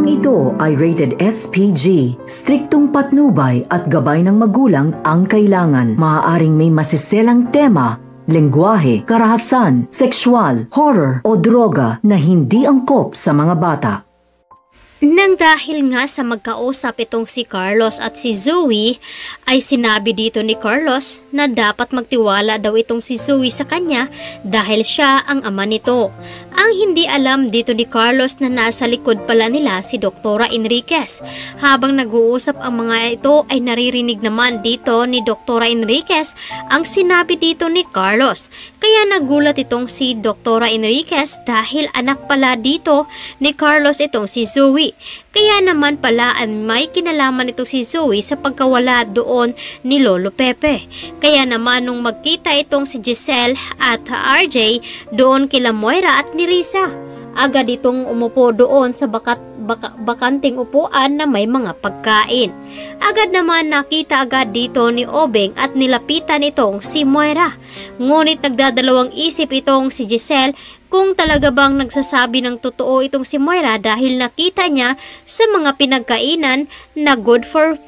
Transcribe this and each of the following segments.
Programang ito ay rated SPG. Striktong patnubay at gabay ng magulang ang kailangan. Maaaring may masiselang tema, lengguwahe, karahasan, sexual, horror o droga na hindi angkop sa mga bata. Nang dahil nga sa magkausap itong si Carlos at si Zoe, ay sinabi dito ni Carlos na dapat magtiwala daw itong si Zoe sa kanya dahil siya ang ama nito. Ang hindi alam dito ni Carlos na nasa likod pala nila si Doktora Enriquez. Habang nag-uusap ang mga ito ay naririnig naman dito ni Doktora Enriquez ang sinabi dito ni Carlos. Kaya nagulat itong si Doktora Enriquez dahil anak pala dito ni Carlos itong si Zoe. Kaya naman pala may kinalaman ito si Zoe sa pagkawala doon ni Lolo Pepe. Kaya naman nung magkita itong si Giselle at RJ doon kila Moira at ni Risa, agad itong umupo doon sa bakanting upuan na may mga pagkain. Agad naman nakita agad dito ni Obeng at nilapitan itong si Moira. Ngunit nagdadalawang isip itong si Giselle kung talaga bang nagsasabi ng totoo itong si Moira dahil nakita niya sa mga pinagkainan na good for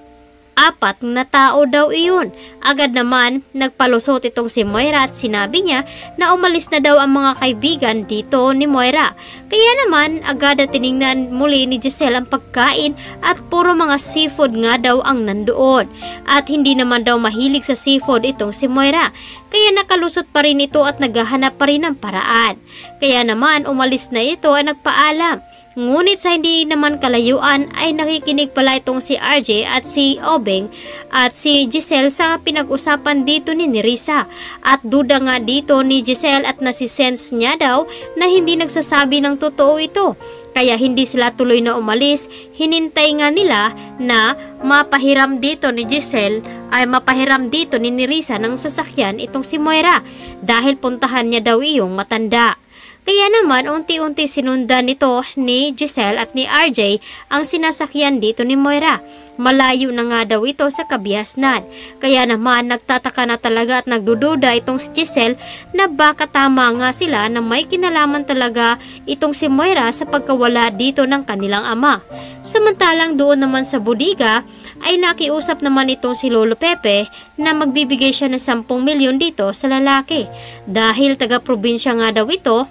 4 na tao daw iyon. Agad naman nagpalusot itong si Moira at sinabi niya na umalis na daw ang mga kaibigan dito ni Moira. Kaya naman agad at tiningnan muli ni Giselle ang pagkain at puro mga seafood nga daw ang nandoon. At hindi naman daw mahilig sa seafood itong si Moira. Kaya nakalusot pa rin ito at naghahanap pa rin ng paraan. Kaya naman umalis na ito at nagpaalam. Ngunit sa hindi naman kalayuan ay nakikinig pala itong si RJ at si Obeng at si Giselle sa pinag-usapan dito ni Risa. At duda nga dito ni Giselle at nasisense niya daw na hindi nagsasabi ng totoo ito. Kaya hindi sila tuloy na umalis, hinintay nga nila na mapahiram dito ni Giselle ay mapahiram dito ni Risa ng sasakyan itong si Moira dahil puntahan niya daw iyong matanda. Kaya naman unti-unti sinundan nito ni Giselle at ni RJ ang sinasakyan dito ni Moira. Malayo na nga daw ito sa kabiasnan. Kaya naman nagtataka na talaga at nagdududa itong si Giselle na baka tama nga sila na may kinalaman talaga itong si Moira sa pagkawala dito ng kanilang ama. Samantalang doon naman sa bodega ay nakiusap naman itong si Lolo Pepe na magbibigay siya ng 10 milyon dito sa lalaki. Dahil taga-probinsya nga daw ito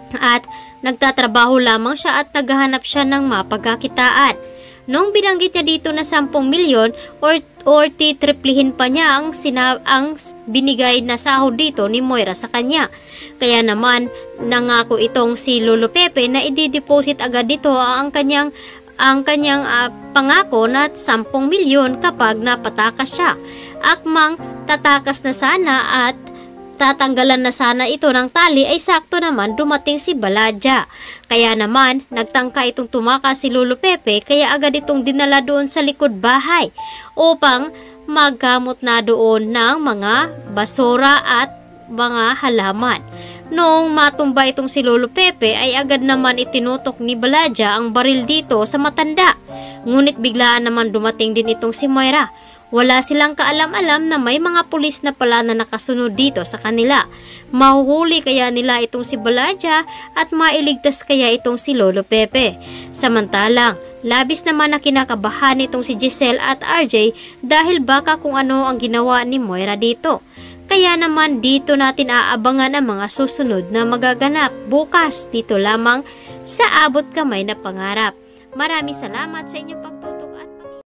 at nagtatrabaho lamang siya at naghahanap siya ng mapagkakitaan. Nung binanggit niya dito na 10 milyon or titriplihin pa niya ang binigay na sahod dito ni Moira sa kanya. Kaya naman nangako itong si Lolo Pepe na i-deposit agad dito ang kanyang pangako na 10 milyon kapag napatakas siya. Akmang tatakas na sana at tatanggalan na sana ito ng tali ay sakto naman dumating si Baladja. Kaya naman nagtangka itong tumakas si Lolo Pepe kaya agad itong dinala doon sa likod bahay upang magkamot na doon ng mga basura at mga halaman. Noong matumba itong si Lolo Pepe ay agad naman itinutok ni Baladja ang baril dito sa matanda. Ngunit biglaan naman dumating din itong si Moira. Wala silang kaalam-alam na may mga pulis na pala na nakasunod dito sa kanila. Mahuhuli kaya nila itong si Baladja at mailigtas kaya itong si Lolo Pepe. Samantalang, labis naman na kinakabahan itong si Giselle at RJ dahil baka kung ano ang ginawa ni Moira dito. Kaya naman dito natin aabangan ang mga susunod na magaganap bukas dito lamang sa Abot Kamay na Pangarap. Maraming salamat sa inyong